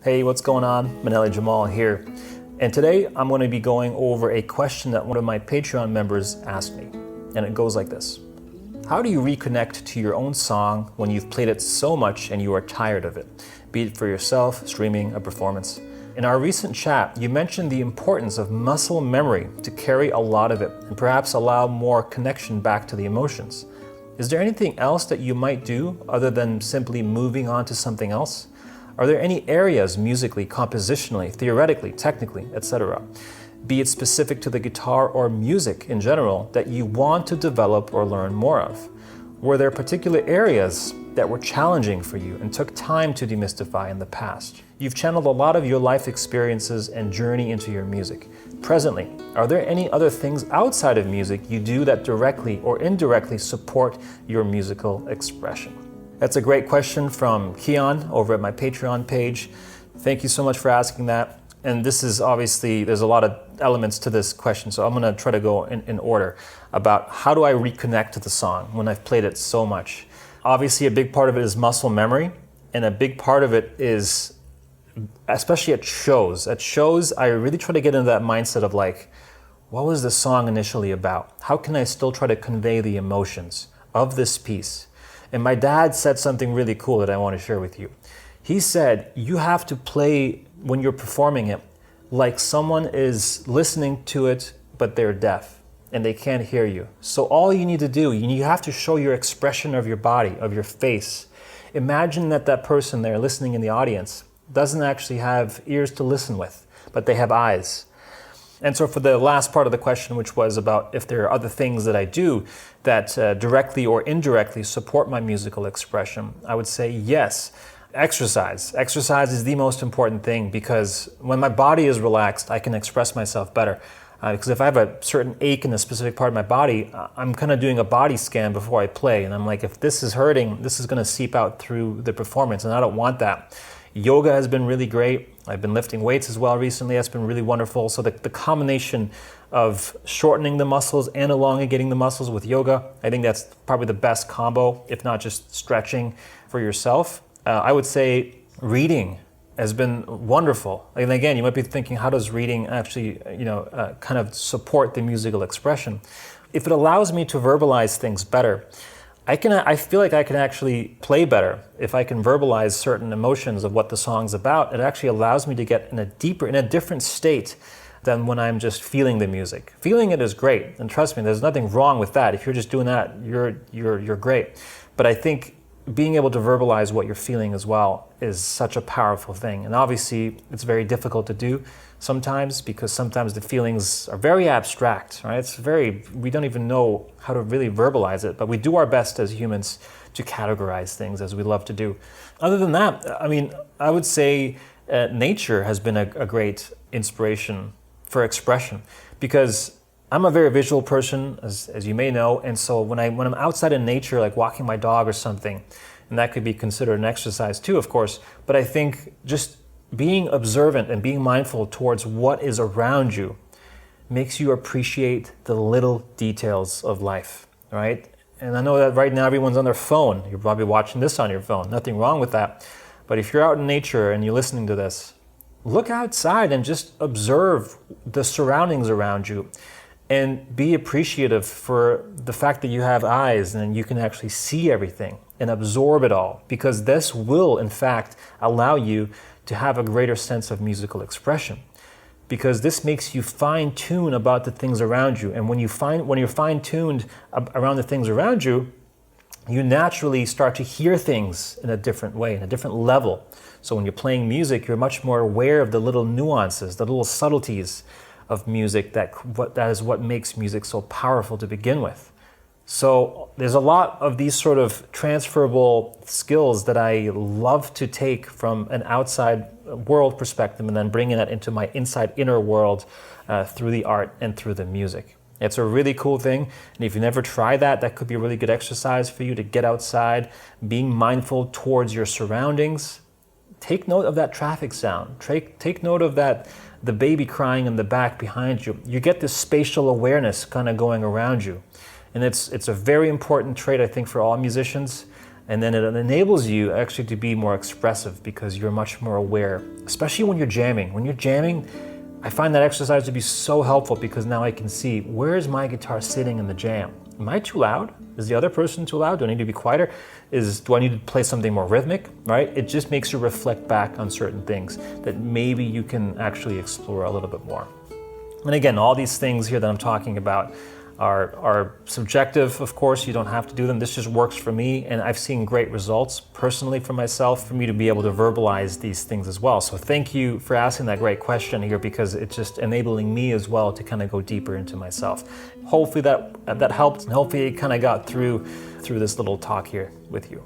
Hey, what's going on? Maneli, Jamal here. And today I'm going to be going over a question that one of my Patreon members asked me. And it goes like this. How do you reconnect to your own song when you've played it so much and you are tired of it? Be it for yourself, streaming, a performance. In our recent chat, you mentioned the importance of muscle memory to carry a lot of it and perhaps allow more connection back to the emotions. Is there anything else that you might do other than simply moving on to something else? Are there any areas musically, compositionally, theoretically, technically, etc., be it specific to the guitar or music in general, that you want to develop or learn more of? Were there particular areas that were challenging for you and took time to demystify in the past? You've channeled a lot of your life experiences and journey into your music. Presently, are there any other things outside of music you do that directly or indirectly support your musical expression? That's a great question from Keon over at my Patreon page. Thank you so much for asking that. And this is obviously, there's a lot of elements to this question, so I'm gonna try to go in order about how do I reconnect to the song when I've played it so much. Obviously, a big part of it is muscle memory, and a big part of it is, especially at shows. At shows, I really try to get into that mindset of like, what was the song initially about? How can I still try to convey the emotions of this piece? And my dad said something really cool that I want to share with you. He said, you have to play when you're performing it like someone is listening to it, but they're deaf and they can't hear you. So all you need to do, you have to show your expression of your body, of your face. Imagine that that person there listening in the audience doesn't actually have ears to listen with, but they have eyes. And so for the last part of the question, which was about if there are other things that I do that directly or indirectly support my musical expression, I would say yes. Exercise. Exercise is the most important thing because when my body is relaxed, I can express myself better. Because if I have a certain ache in a specific part of my body, I'm kind of doing a body scan before I play. And I'm like, if this is hurting, this is going to seep out through the performance, and I don't want that. Yoga has been really great. I've been lifting weights as well recently. That's been really wonderful. So the combination of shortening the muscles and elongating the muscles with yoga, I think that's probably the best combo, if not just stretching for yourself. I would say reading has been wonderful. And again, you might be thinking, how does reading actually, kind of support the musical expression? If it allows me to verbalize things better, I feel like I can actually play better if I can verbalize certain emotions of what the song's about. It actually allows me to get in a different state than when I'm just feeling the music. Feeling it is great, and trust me, there's nothing wrong with that. If you're just doing that, you're great. But I think being able to verbalize what you're feeling as well is such a powerful thing. And obviously, it's very difficult to do sometimes because sometimes the feelings are very abstract, right? We don't even know how to really verbalize it, but we do our best as humans to categorize things as we love to do. Other than that, I would say nature has been a great inspiration for expression because I'm a very visual person, as you may know, and so when I'm outside in nature, like walking my dog or something, and that could be considered an exercise too, of course, but I think just being observant and being mindful towards what is around you makes you appreciate the little details of life, right? And I know that right now everyone's on their phone. You're probably watching this on your phone. Nothing wrong with that. But if you're out in nature and you're listening to this, look outside and just observe the surroundings around you and be appreciative for the fact that you have eyes and you can actually see everything and absorb it all, because this will, in fact, allow you to have a greater sense of musical expression, because this makes you fine-tune about the things around you. And when you're fine-tuned around the things around you, you naturally start to hear things in a different way, in a different level. So when you're playing music, you're much more aware of the little nuances, the little subtleties of music. That is what makes music so powerful to begin with. So there's a lot of these sort of transferable skills that I love to take from an outside world perspective and then bringing that into my inner world through the art and through the music. It's a really cool thing, and if you never try that, that could be a really good exercise for you to get outside, being mindful towards your surroundings. Take note of that traffic sound. Take note of the baby crying in the back behind you. You get this spatial awareness kind of going around you. And it's a very important trait, I think, for all musicians. And then it enables you actually to be more expressive because you're much more aware, especially when you're jamming. When you're jamming, I find that exercise to be so helpful because now I can see, where is my guitar sitting in the jam? Am I too loud? Is the other person too loud? Do I need to be quieter? Do I need to play something more rhythmic, right? It just makes you reflect back on certain things that maybe you can actually explore a little bit more. And again, all these things here that I'm talking about are subjective, of course. You don't have to do them. This just works for me, and I've seen great results personally for myself, for me to be able to verbalize these things as well. So thank you for asking that great question here, because it's just enabling me as well to kind of go deeper into myself. Hopefully that helped, and hopefully it kind of got through this little talk here with you.